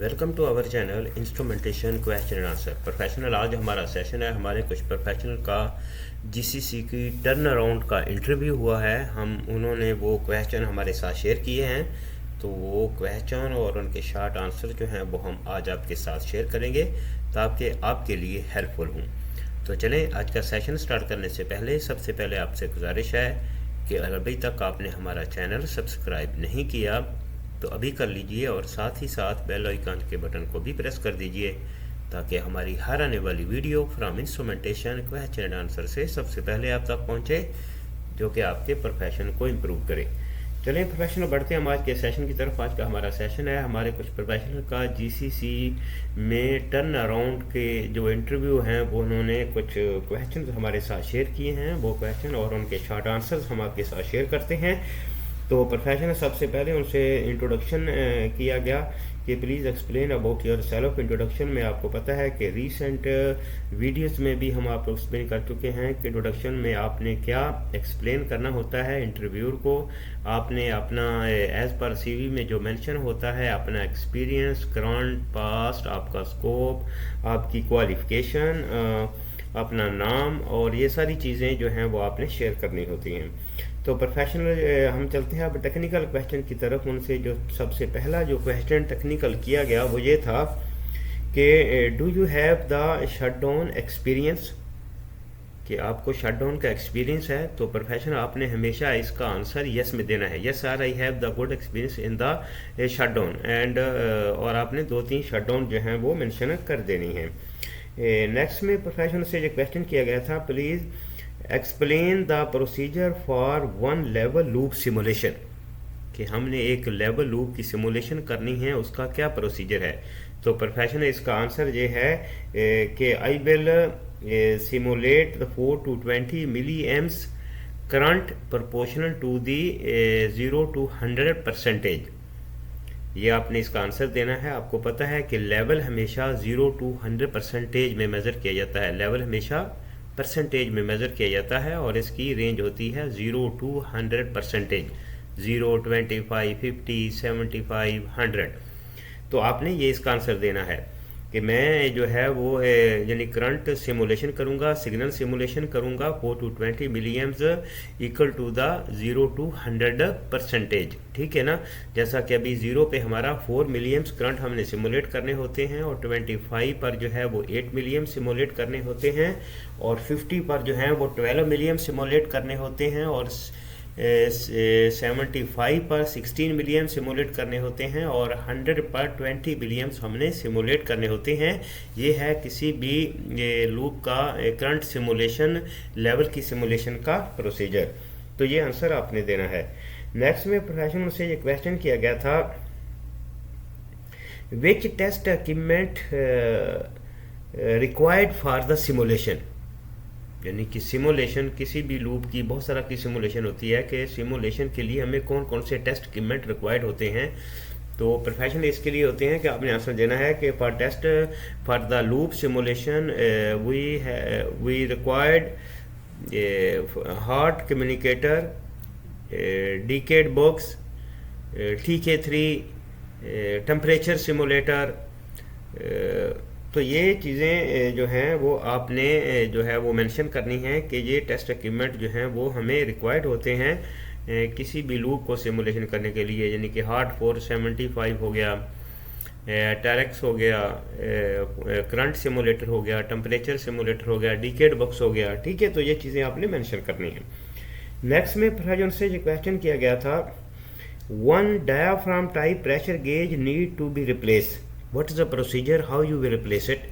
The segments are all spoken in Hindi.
Welcome to our channel instrumentation question and answer professional. आज हमारा सेशन है। हमारे कुछ प्रोफेशनल का जीसीसी की टर्न अराउंड का इंटरव्यू हुआ है। उन्होंने वो क्वेश्चन हमारे साथ शेयर किए हैं, तो वो क्वेश्चन और उनके शॉर्ट आंसर जो हैं वो हम आज आपके साथ शेयर करेंगे ताकि आपके लिए हेल्पफुल हों। तो चलें, आज का सेशन स्टार्ट करने से पहले सबसे पहले आपसे गुजारिश है कि अभी तक आपने हमारा चैनल सब्सक्राइब नहीं किया तो अभी कर लीजिए और साथ ही साथ बेल आइकन के बटन को भी प्रेस कर दीजिए ताकि हमारी हर आने वाली video from instrumentation question and answer से सबसे पहले आप तक पहुंचे, जो कि आपके प्रोफेशन को इम्प्रूव करे। चलिए प्रोफेशनल बढ़ते हैं हम आज के सेशन की तरफ। आज का हमारा सेशन है हमारे कुछ प्रोफेशनल का जीसीसी में टर्न अराउंड के जो इंटरव्यू हैं वो उन्होंने कुछ क्वेश्चन हमारे साथ शेयर किए हैं। वो क्वेश्चन और उनके शॉर्ट आंसर्स हम आपके साथ शेयर करते हैं। तो प्रोफेशनल सबसे पहले उनसे इंट्रोडक्शन किया गया कि please explain about your self. Introduction में आपको पता है कि रीसेंट वीडियोस में भी हम आपको एक्सप्लेन कर चुके हैं कि इंट्रोडक्शन में आपने क्या एक्सप्लेन करना होता है इंटरव्यूअर को। आपने अपना एज पर सीवी में जो मेंशन होता है अपना एक्सपीरियंस, करंट, पास्ट, आपका स्कोप, आपकी क्वालिफिकेशन, अपना नाम और ये सारी चीज़ें जो हैं वो आपने शेयर करनी होती हैं। तो प्रोफेशनल हम चलते हैं अब टेक्निकल क्वेश्चन की तरफ। उनसे जो सबसे पहला जो क्वेश्चन टेक्निकल किया गया वो ये था कि do you have the shutdown experience, कि आपको शटडाउन का एक्सपीरियंस है। तो प्रोफेशनल आपने हमेशा इसका आंसर यस में देना है। Yes sir, I have the good experience in the shutdown and और आपने 2-3 शटडाउन जो हैं वो मेंशन कर देनी है। नेक्स्ट में प्रोफेशनल से जो क्वेश्चन किया गया था, please explain the procedure for one level loop simulation, कि हमने एक लेवल लूप की सिमुलेशन करनी है, उसका क्या प्रोसीजर है। तो प्रोफेशनल इसका आंसर ये है कि I will simulate the 4 to 20 milliamps current proportional to the 0 to 100%। ये आपने इसका आंसर देना है। आपको पता है कि लेवल हमेशा 0 to 100% में मेज़र किया जाता है। लेवल हमेशा परसेंटेज में मेज़र किया जाता है और इसकी रेंज होती है 0 to 100%। 0, 25, 50, 75, 100। तो आपने ये इसका आंसर देना है कि मैं जो है वो यानी करंट सिमुलेशन करूंगा, सिग्नल सिमुलेशन करूंगा 4 to 20 milliamps equal to the 0 to 100%। ठीक है ना। जैसा कि अभी 0 पे हमारा 4 मिली एम्स करंट हमने सिमुलेट करने होते हैं और 25 पर जो है वो 8 मिली एम्स सिमुलेट करने होते हैं और 50 पर जो है वो 12 मिली एम्स सिमुलेट करने होते हैं और 75 पर 16 मिलियन सिमुलेट करने होते हैं और 100 पर 20 मिलियन हमने सिमुलेट करने होते हैं। ये है किसी भी लूप का करंट सिमुलेशन लेवल की सिमुलेशन का प्रोसीजर। तो ये आंसर आपने देना है। नेक्स्ट में प्रोफेशनल से ये क्वेश्चन किया गया था, which test equipment required for the simulation, यानी कि सिमुलेशन किसी भी लूप की बहुत सारा की सिमुलेशन होती है कि सिमुलेशन के लिए हमें कौन कौन से टेस्ट इक्विपमेंट रिक्वायर्ड होते हैं। तो प्रोफेशनल इसके लिए होते हैं कि आपने आंसर देना है कि for test for the loop simulation we required HART communicator, decade box, TK3, temperature simulator. तो ये चीज़ें जो हैं वो आपने जो है वो मेंशन करनी है कि ये टेस्ट इक्विपमेंट जो हैं वो हमें रिक्वायर्ड होते हैं किसी भी लूप को सिमुलेशन करने के लिए। यानी कि हार्ट 475 हो गया, टेरेक्स हो गया, करंट सिमुलेटर हो गया, टेम्परेचर सिमुलेटर हो गया, डिकेड बॉक्स हो गया। ठीक है, तो ये चीज़ें आपने मेंशन करनी है। नेक्स्ट में प्रोफेसर से जो क्वेश्चन किया गया था, one diaphragm type pressure gauge need to be replace, what is the procedure, how you will replace it.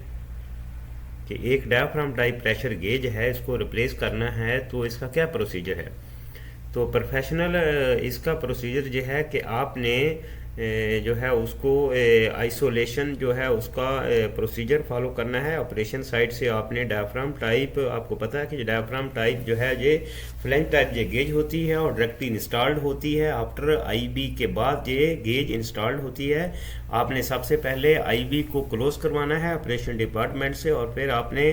कि एक डायाफ्राम टाइप प्रेशर गेज है, इसको रिप्लेस करना है तो इसका क्या प्रोसीजर है। तो प्रोफेशनल इसका प्रोसीजर जो है कि आपने जो है उसको आइसोलेशन जो है उसका प्रोसीजर फॉलो करना है। ऑपरेशन साइड से आपने डायाफ्राम टाइप, आपको पता है कि डायाफ्राम टाइप जो है ये फ्लैंज टाइप ये गेज होती है और डायरेक्टली इंस्टॉल्ड होती है। आफ्टर आईबी के बाद ये गेज इंस्टॉल्ड होती है। आपने सबसे पहले आईबी को क्लोज करवाना है ऑपरेशन डिपार्टमेंट से और फिर आपने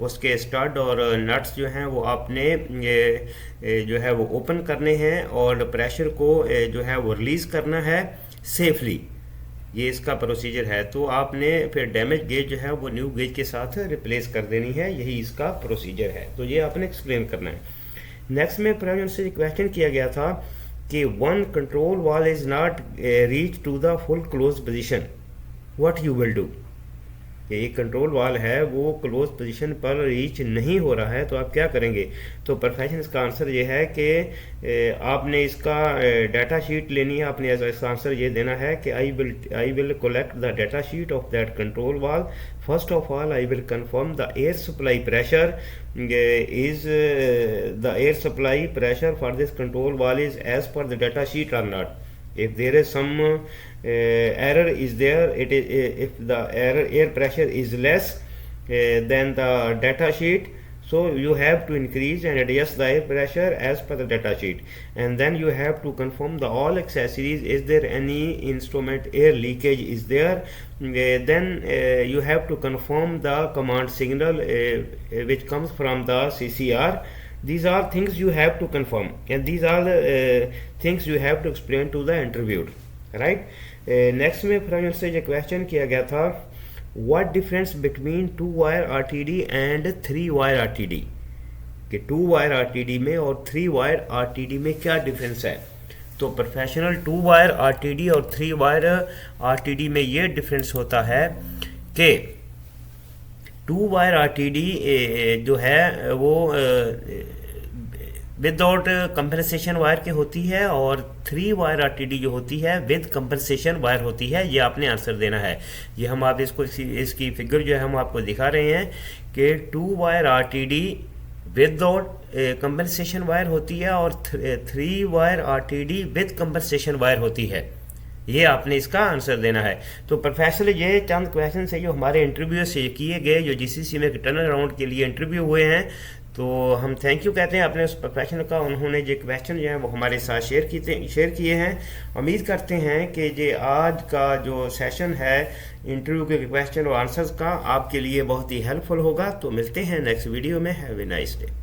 उसके स्टड और नट्स जो हैं वो आपने जो है वो ओपन करने हैं और प्रेशर को जो है वो रिलीज़ करना है सेफली। ये इसका प्रोसीजर है। तो आपने फिर डैमेज गेज जो है वो न्यू गेज के साथ रिप्लेस कर देनी है, यही इसका प्रोसीजर है। तो ये आपने एक्सप्लेन करना है। नेक्स्ट में प्रवीण से क्वेश्चन किया गया था कि one control valve is not reach to the full close position, what you will do. ये कंट्रोल वाल है वो क्लोज पोजीशन पर रीच नहीं हो रहा है, तो आप क्या करेंगे। तो प्रोफेशन इसका आंसर ये है कि आपने इसका डाटा शीट लेनी है। आपने इसका आंसर ये देना है कि I will collect the data sheet of that control valve. First of all I will confirm the air supply pressure is the air supply pressure for this control valve is as per the data sheet or not. If there is some error is there, it is if the air pressure is less than the data sheet, so you have to increase and adjust the air pressure as per the data sheet, and then you have to confirm the all accessories. Is there any instrument air leakage is there? Then you have to confirm the command signal which comes from the CCR. These are things you have to confirm, and these are the things you have to explain to the interviewed, right? Next में फ्रॉम से जो क्वेश्चन किया गया था, what difference between 2 wire RTD and 3 wire RTD, कि 2 wire RTD में और 3 wire RTD में क्या डिफरेंस है। तो प्रोफेशनल 2 वायर RTD और 3 वायर RTD में ये डिफरेंस होता है कि 2 वायर RTD जो है वो विदाउट कंपनसेशन वायर के होती है, और 3 वायर RTD जो होती है विद कंपनसेशन वायर होती है। ये आपने आंसर देना है। ये हम आप इसकी फिगर जो है हम आपको दिखा रहे हैं कि 2 wire RTD without compensation wire होती है और 3 wire RTD with compensation wire होती है। ये आपने इसका आंसर देना है। तो प्रोफेसर ये चंद क्वेश्चन है जो हमारे इंटरव्यू से किए गए, जो GCC में टर्न अराउंड के लिए इंटरव्यू हुए हैं। तो हम थैंक यू कहते हैं अपने उस प्रोफेशनल का, उन्होंने जो क्वेश्चन जो है वो हमारे साथ शेयर किए हैं। उम्मीद करते हैं कि ये आज का जो सेशन है इंटरव्यू के क्वेश्चन और आंसर्स का आपके लिए बहुत ही हेल्पफुल होगा। तो मिलते हैं नेक्स्ट वीडियो में। Have a nice day.